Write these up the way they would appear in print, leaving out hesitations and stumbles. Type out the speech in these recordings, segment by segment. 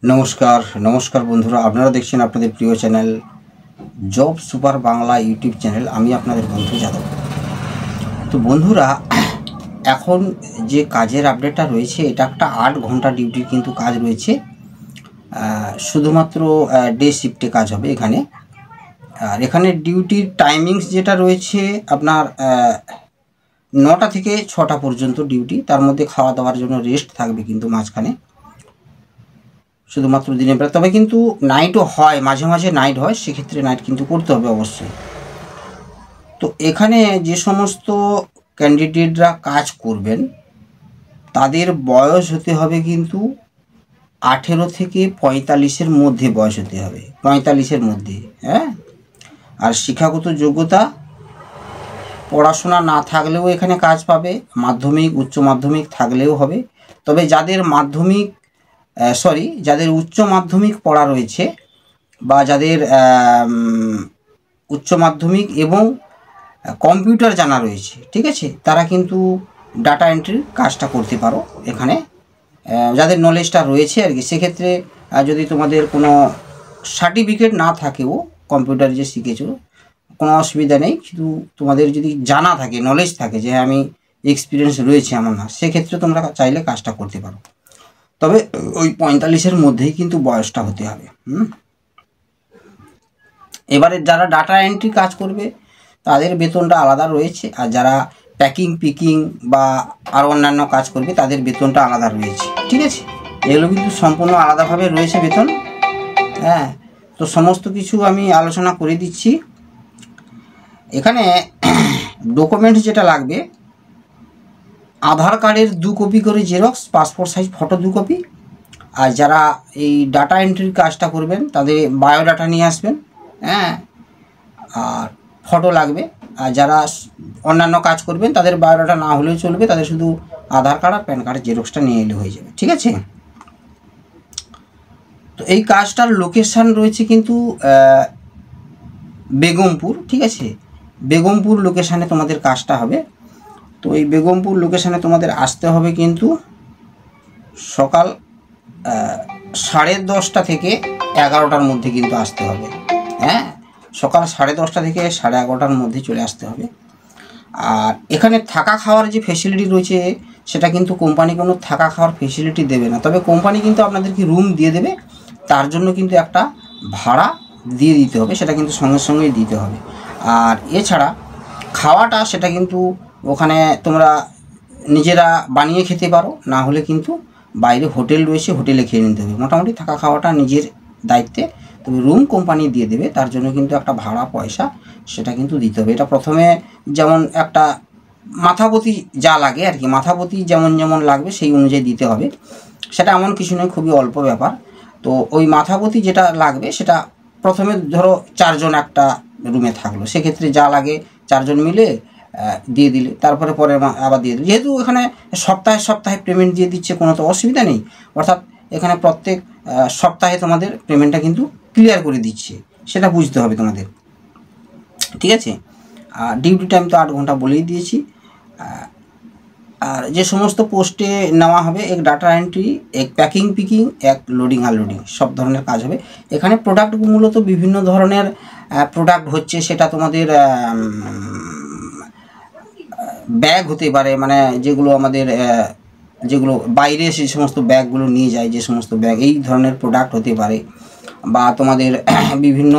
নমস্কার নমস্কার বন্ধুরা, আপনারা দেখছেন আপনাদের প্রিয় channel job super Bangla YouTube channel. আমি আপনাদের বন্ধু যাদব। তো বন্ধুরা, এখন যে কাজের আপডেটটা রয়েছে, এটা একটা 8 ঘন্টা ডিউটির কিন্তু কাজ রয়েছে। শুধুমাত্র ডে শিফটে কাজ হবে এখানে। আর এখানে ডিউটির টাইমিংস যেটা রয়েছে আপনার 9টা থেকে 6টা পর্যন্ত ডিউটি। তার মধ্যে খাওয়া দাওয়ার জন্য রেস্ট থাকবে কিন্তু মাঝখানে, শুধুমাত্র দিনের বেলা। তবে কিন্তু নাইটও হয়, মাঝে মাঝে নাইট হয়, সেক্ষেত্রে নাইট কিন্তু করতে হবে অবশ্যই। তো এখানে যে সমস্ত ক্যান্ডিডেটরা কাজ করবেন তাদের বয়স হতে হবে কিন্তু 18 থেকে 45-এর মধ্যে বয়স হতে হবে, 45-এর মধ্যে। হ্যাঁ, আর শিক্ষাগত যোগ্যতা পড়াশোনা না থাকলেও এখানে কাজ পাবে, মাধ্যমিক উচ্চ মাধ্যমিক থাকলেও হবে। তবে যাদের যাদের উচ্চ মাধ্যমিক পড়া রয়েছে বা যাদের উচ্চ মাধ্যমিক এবং কম্পিউটার জানা রয়েছে, ঠিক আছে, তারা কিন্তু ডাটা এন্ট্রির কাজটা করতে পারো এখানে, যাদের নলেজটা রয়েছে আর কি। সেক্ষেত্রে যদি তোমাদের কোনো সার্টিফিকেট না থাকেও, কম্পিউটার যে শিখেছো কোনো অসুবিধা নেই, কিন্তু তোমাদের যদি জানা থাকে, নলেজ থাকে যে হ্যাঁ আমি এক্সপিরিয়েন্স রয়েছে আমার, না, সেক্ষেত্রে তোমরা চাইলে কাজটা করতে পারো। তবে ওই 45-এর মধ্যেই কিন্তু বয়সটা হতে হবে। এবারে যারা ডাটা এন্ট্রি কাজ করবে তাদের বেতনটা আলাদা রয়েছে, আর যারা প্যাকিং পিকিং বা আর অন্যান্য কাজ করবে তাদের বেতনটা আলাদা রয়েছে, ঠিক আছে। এগুলো কিন্তু সম্পূর্ণ আলাদাভাবে রয়েছে বেতন। হ্যাঁ, তো সমস্ত কিছু আমি আলোচনা করে দিচ্ছি। এখানে ডকুমেন্টস যেটা লাগবে, আধার কার্ডের 2 কপি করে xerox, passport size photo 2 copy. আর যারা এই ডাটা এন্ট্রির কাজটা করবেন তাদের বায়োডাটা নিয়ে আসবেন। হ্যাঁ, আর ফটো লাগবে। আর যারা অন্যান্য কাজ করবেন তাদের বায়োডাটা না হলেও চলবে, তাদের শুধু আধার কার্ড আর প্যান কার্ডের জেরক্সটা নিয়ে এলে হয়ে যাবে, ঠিক আছে। তো এই কাজটার লোকেশান রয়েছে কিন্তু বেগমপুর, ঠিক আছে। বেগমপুর লোকেশানে তোমাদের কাজটা হবে। তো এই বেগমপুর লোকেশানে তোমাদের আসতে হবে কিন্তু সকাল 10:30 থেকে 11টার মধ্যে কিন্তু আসতে হবে। হ্যাঁ, সকাল 10:30 থেকে 11:30টার মধ্যে চলে আসতে হবে। আর এখানে থাকা খাওয়ার যে ফেসিলিটি রয়েছে, সেটা কিন্তু কোম্পানি কোনো থাকা খাওয়ার ফেসিলিটি দেবে না। তবে কোম্পানি কিন্তু আপনাদেরকে রুম দিয়ে দেবে, তার জন্য কিন্তু একটা ভাড়া দিয়ে দিতে হবে, সেটা কিন্তু সঙ্গে সঙ্গেই দিতে হবে। আর এছাড়া খাওয়াটা সেটা কিন্তু ওখানে তোমরা নিজেরা বানিয়ে খেতে পারো, না হলে কিন্তু বাইরে হোটেল রয়েছে, হোটেলে খেয়ে নিতে হবে। মোটামুটি থাকা খাওয়াটা নিজের দায়িত্বে, তবে রুম কোম্পানি দিয়ে দেবে, তার জন্য কিন্তু একটা ভাড়া পয়সা সেটা কিন্তু দিতে হবে। এটা প্রথমে যেমন একটা মাথাপতি যা লাগে আর কি, মাথাপতি যেমন যেমন লাগবে সেই অনুযায়ী দিতে হবে। সেটা এমন কিছু নয়, খুবই অল্প ব্যাপার। তো ওই মাথাপতি যেটা লাগবে সেটা প্রথমে ধরো 4 জন একটা রুমে থাকলো, সেক্ষেত্রে যা লাগে 4 জন মিলে দিয়ে দিলে, তারপরে পরে আবার দিয়ে দিলে। যেহেতু এখানে সপ্তাহে সপ্তাহে পেমেন্ট দিয়ে দিচ্ছে, কোনো তো অসুবিধা নেই। অর্থাৎ এখানে প্রত্যেক সপ্তাহে তোমাদের পেমেন্টটা কিন্তু ক্লিয়ার করে দিচ্ছে, সেটা বুঝতে হবে তোমাদের, ঠিক আছে। আর ডিউটি টাইম তো 8 ঘন্টা বলেই দিয়েছি। আর যে সমস্ত পোস্টে নেওয়া হবে, এক ডাটা এন্ট্রি, এক প্যাকিং পিকিং, এক লোডিং আনলোডিং, সব ধরনের কাজ হবে এখানে। প্রোডাক্ট মূলত বিভিন্ন ধরনের প্রোডাক্ট হচ্ছে, সেটা তোমাদের ব্যাগ হতে পারে, মানে যেগুলো আমাদের যেগুলো বাইরে যে সমস্ত ব্যাগগুলো নিয়ে যায়, যে সমস্ত ব্যাগ, এই ধরনের প্রোডাক্ট হতে পারে। বা তোমাদের বিভিন্ন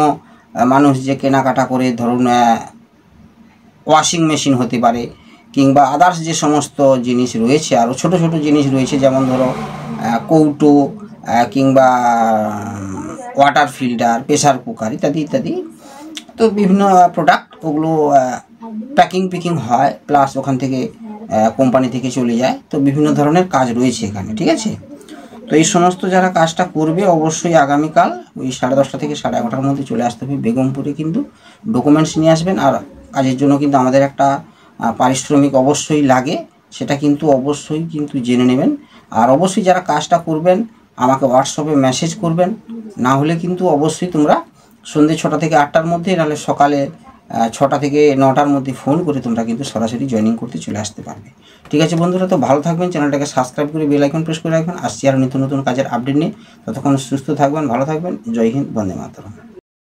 মানুষ যে কেনাকাটা করে, ধরুন ওয়াশিং মেশিন হতে পারে, কিংবা আদার্স যে সমস্ত জিনিস রয়েছে, আরও ছোট ছোট জিনিস রয়েছে, যেমন ধরো কৌটো, কিংবা ওয়াটার ফিল্টার, প্রেসার কুকার ইত্যাদি ইত্যাদি। তো বিভিন্ন প্রোডাক্ট, ওগুলো প্যাকিং পিকিং হয়, প্লাস ওখান থেকে কোম্পানি থেকে চলে যায়। তো বিভিন্ন ধরনের কাজ রয়েছে এখানে, ঠিক আছে। তো এই সমস্ত যারা কাজটা করবে অবশ্যই আগামীকাল ওই 10:30 থেকে 11:30টার মধ্যে চলে আসতে হবে বেগমপুরে। কিন্তু ডকুমেন্টস নিয়ে আসবেন। আর কাজের জন্য কিন্তু আমাদের একটা পারিশ্রমিক অবশ্যই লাগে, সেটা কিন্তু অবশ্যই কিন্তু জেনে নেবেন। আর অবশ্যই যারা কাজটা করবেন আমাকে হোয়াটসঅ্যাপে মেসেজ করবেন, না হলে কিন্তু অবশ্যই তোমরা সন্ধ্যে 6টা থেকে 8টার মধ্যে, নাহলে সকালে 6টা থেকে 9টার মধ্যে ফোন করে তোমরা কিন্তু সরাসরি জয়েনিং করতে চলে আসতে পারবে। ঠিক আছে বন্ধুরা, তো ভালো থাকবেন, চ্যানেলটাকে সাবস্ক্রাইব করে বেল আইকন প্রেস করে রাখবেন। আসছি আর নতুন নতুন কাজের আপডেট নিয়ে। ততক্ষণ সুস্থ থাকবেন, ভালো থাকবেন। জয় হিন্দ, বন্দে মাতরম।